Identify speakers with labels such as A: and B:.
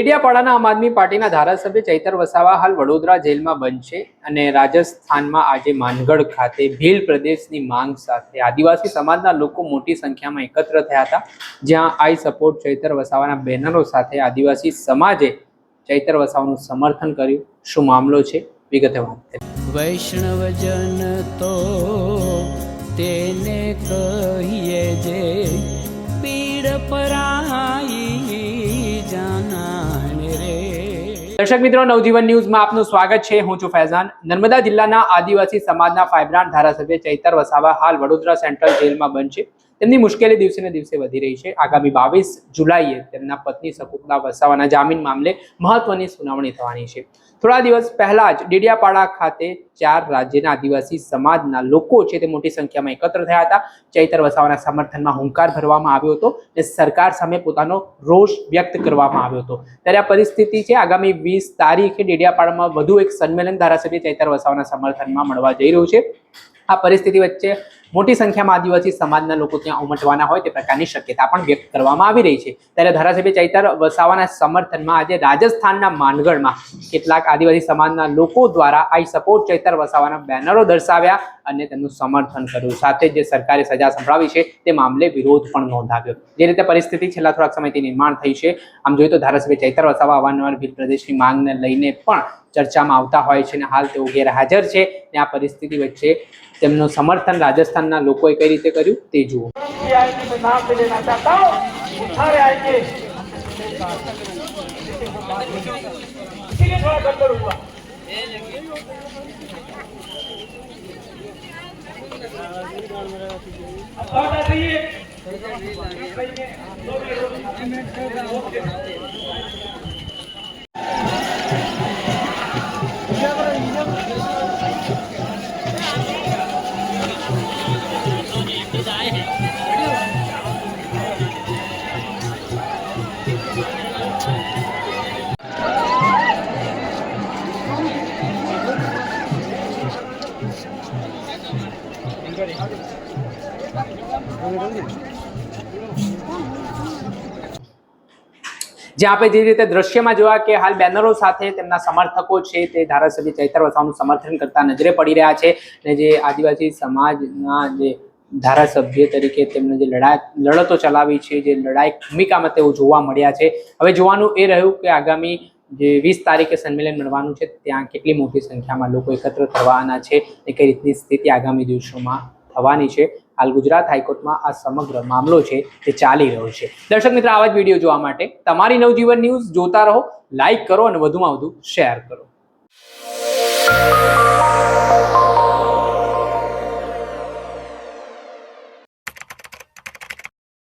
A: ડેડિયાપાડાના આમ આદમી પાર્ટીના ધારાસભ્ય ચૈતર વસાવા હાલ વડોદરા જેલમાં બંધ છે અને રાજસ્થાનમાં આજે માનગઢ ખાતે ભીલ પ્રદેશની માંગ સાથે આદિવાસી સમાજના લોકો મોટી સંખ્યામાં એકત્ર થયા હતા, જ્યાં આઈ સપોર્ટ ચૈતર વસાવાના બેનરો સાથે આદિવાસી સમાજે ચૈતર વસાવાનું સમર્થન કર્યું। શું મામલો છે, વિગતે વાત કરીએ।
B: વૈષ્ણવજન તો તેને કહીએ જે પીડ પરાઈ જાનાને રે।
A: દર્શક મિત્રો, નવજીવન ન્યૂઝમાં આપનું સ્વાગત છે। હું છું ફૈઝાન। નર્મદા જિલ્લાના આદિવાસી સમાજના ફાયબ્રાન્ડ ધારાસભ્ય ચૈતર વસાવા હાલ વડોદરા સેન્ટ્રલ જેલમાં બંધ છે। તેમની મુશ્કેલી દિવસે ને દિવસે વધી રહી છે। આગામી 22 જુલાઈએ તેમના પત્ની શકુંતલા વસાવાના જામીન મામલે મહત્વની સુનાવણી થવાની છે। થોડા દિવસ પહેલા જ ડેડિયાપાડા ખાતે 4 રાજ્યના આદિવાસી સમાજના લોકો છે તે મોટી સંખ્યામાં એકત્ર થયા હતા। ચૈતર વસાવાના સમર્થનમાં હુંકાર ભરવામાં આવ્યો હતો અને સરકાર સામે પોતાનો રોષ વ્યક્ત કરવામાં આવ્યો હતો। ત્યારે આ પરિસ્થિતિ છે, આગામી 20 તારીખે ડેડિયાપાડામાં વધુ એક સંમેલન ધારાસભ્ય ચૈતર વસાવાના સમર્થનમાં મળવા જઈ રહ્યું છે। આ પરિસ્થિતિ વચ્ચે મોટી સંખ્યામાં આદિવાસી સમાજના લોકો ત્યાં ઉમટવાના હોય તે પ્રકારની શક્યતા પણ વ્યક્ત કરવામાં આવી રહી છે। ત્યારે ધારાસભ્ય ચૈતર વસાવાના સમર્થનમાં આજે રાજસ્થાનના માનગઢમાં કેટલાક આદિવાસી સમાજના લોકો દ્વારા આઈ સપોર્ટ ચૈતર વસાવાના બેનરો દર્શાવ્યા અને તેમનું સમર્થન કર્યું। સાથે જે સરકારે સજા સંભળાવી છે તે મામલે વિરોધ પણ નોંધાવ્યો। જે રીતે પરિસ્થિતિ છેલ્લા થોડાક સમયથી નિર્માણ થઈ છે, આમ જોઈએ તો ધારાસભ્ય ચૈતર વસાવા અવારનવાર ભીલ પ્રદેશની માંગને લઈને પણ ચર્ચામાં આવતા હોય છે અને હાલ તેઓ ગેરહાજર છે। અને આ પરિસ્થિતિ વચ્ચે તેમનું સમર્થન રાજસ્થાનના લોકોએ કઈ રીતે કર્યું તે જુઓ। જ્યાં આપણે જે રીતે દ્રશ્યમાં જોયા કે હાલ બેનરો સાથે તેમના સમર્થકો છે તે ધારાસભ્ય ચૈતર વસાવાનું સમર્થન કરતા નજરે પડી રહ્યા છે અને જે આદિવાસી સમાજના જે ધારાસભ્ય તરીકે તેમને જે લડતો ચલાવી છે, જે લડાયક ભૂમિકામાં તેઓ જોવા મળ્યા છે। હવે જોવાનું એ રહ્યું કે આગામી જે 20 તારીખે સંમેલન મળવાનું છે ત્યાં કેટલી મોટી સંખ્યામાં લોકો એકત્ર થવાના છે અને કઈ રીતની સ્થિતિ આગામી દિવસોમાં થવાની છે। હાલ ગુજરાત હાઈકોર્ટમાં આ સમગ્ર મામલો છે તે ચાલી રહ્યો છે। દર્શક મિત્રો, આવા જ વિડીયો જોવા માટે તમારી નવજીવન ન્યૂઝ જોતા રહો, લાઈક કરો અને વધુમાં વધુ શેર કરો।